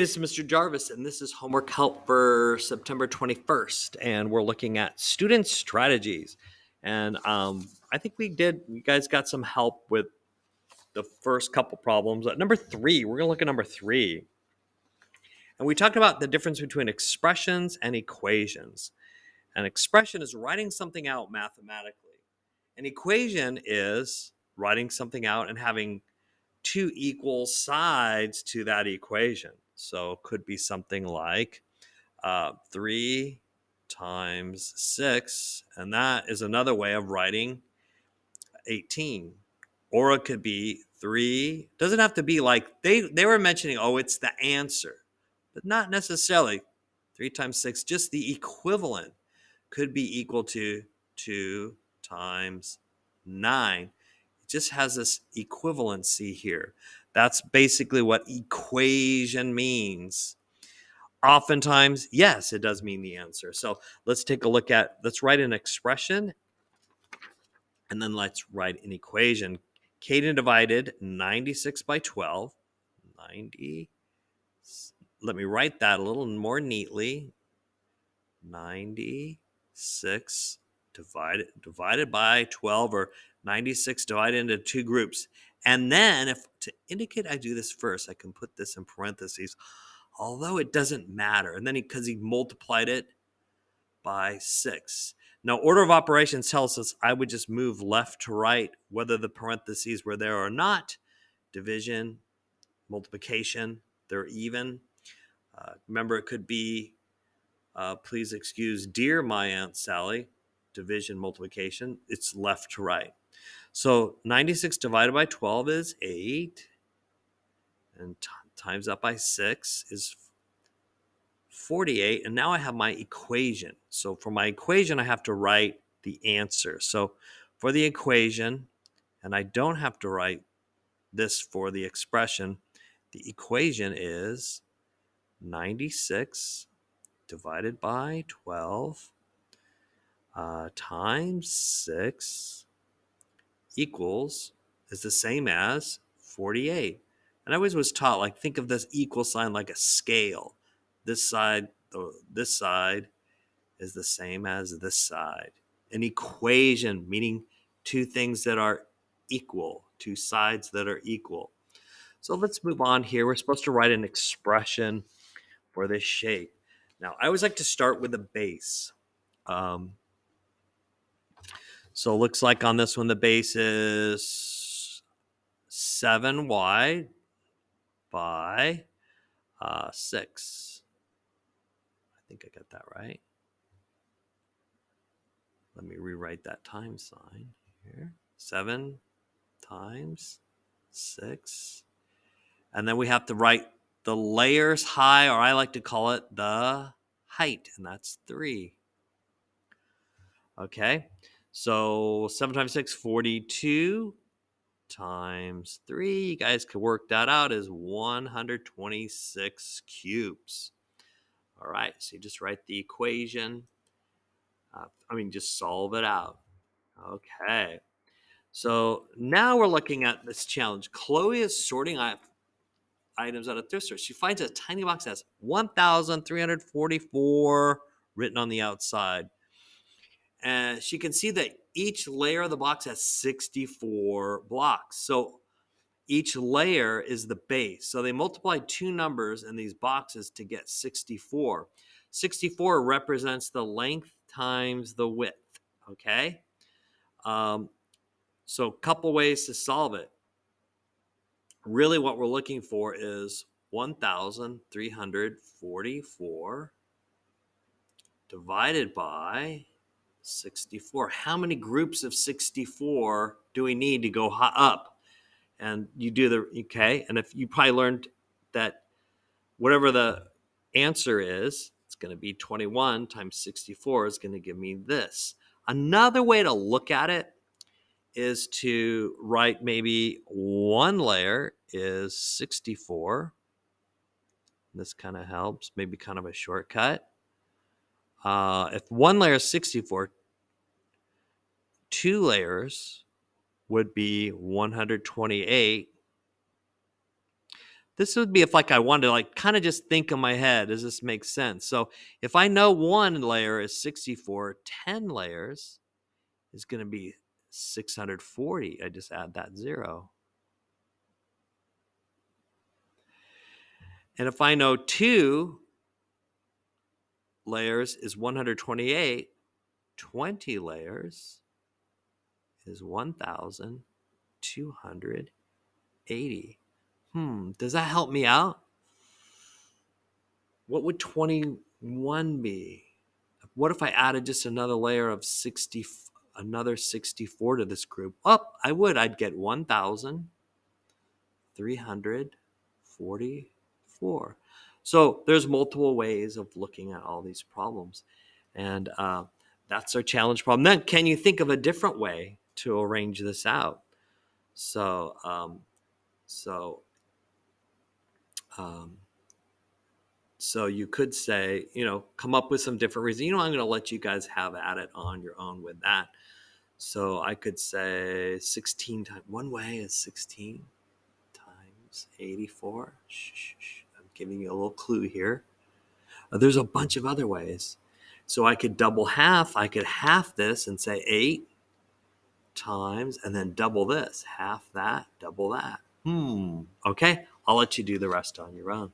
This is Mr. Jarvis, and this is homework help for September 21st. And we're looking at student strategies. And I think you guys got some help with the first couple problems. At number 3, we're going to look at number 3. And we talked about the difference between expressions and equations. An expression is writing something out mathematically. An equation is writing something out and having two equal sides to that equation. So it could be something like 3 times 6, and that is another way of writing 18. Or it could be 3. Doesn't have to be like they were mentioning, oh, it's the answer, but not necessarily. 3 times 6, just the equivalent could be equal to 2 times 9. It just has this equivalency here. That's basically what equation means. Oftentimes, yes, it does mean the answer. So let's write an expression, and then let's write an equation. Caden divided 96 by 12. 90. Let me write that a little more neatly. 96 divided by 12, or 96 divided into two groups. And then, if to indicate I do this first, I can put this in parentheses, although it doesn't matter. And then because he multiplied it by 6. Now, order of operations tells us I would just move left to right, whether the parentheses were there or not. Division, multiplication, they're even. Remember, it could be, please excuse dear my Aunt Sally, division, multiplication. It's left to right. So 96 divided by 12 is 8. And times that by 6 is 48. And now I have my equation. So for my equation, I have to write the answer. So for the equation, and I don't have to write this for the expression, the equation is 96 divided by 12 times 6 is the same as 48. And I always was taught, like, think of this equal sign like a scale. This side is the same as this side. An equation, meaning two things that are equal, two sides that are equal. So let's move on here. We're supposed to write an expression for this shape. Now, I always like to start with the base. So it looks like on this one, the base is 7y by 6. I think I got that right. Let me rewrite that times sign here. 7 times 6. And then we have to write the layers high, or I like to call it the height, and that's 3. Okay, so 7 times 6, 42 times 3. You guys can work that out, is 126 cubes. All right, so you just write the equation. Just solve it out. Okay. So now we're looking at this challenge. Chloe is sorting items out of thrift store. She finds a tiny box that has 1,344 written on the outside. And she can see that each layer of the box has 64 blocks. So each layer is the base. So they multiplied two numbers in these boxes to get 64. 64 represents the length times the width. Okay? So a couple ways to solve it. Really what we're looking for is 1,344 divided by 64. How many groups of 64 do we need to go up? And you do and if you probably learned that whatever the answer is, it's going to be 21 times 64 is going to give me this. Another way to look at it is to write maybe one layer is 64. This kind of helps, maybe kind of a shortcut. If one layer is 64, two layers would be 128. this would be if like I wanted to like kind of just think in my head, does this make sense? So if I know one layer is 64, 10 layers is going to be 640. I just add that 0. And if I know 2 layers is 128, 20 layers is 1,280. Does that help me out? What would 21 be? What if I added just another layer of 60, another 64 to this group? I'd get 1,344. So there's multiple ways of looking at all these problems. And that's our challenge problem. Then can you think of a different way to arrange this out? So, so you could say, come up with some different reasons. I'm going to let you guys have at it on your own with that. So I could say 16 times, one way is 16 times 84. I'm giving you a little clue here. There's a bunch of other ways. So I could double half. I could half this and say 8 times and then double this. Half that, double that. Okay, I'll let you do the rest on your own.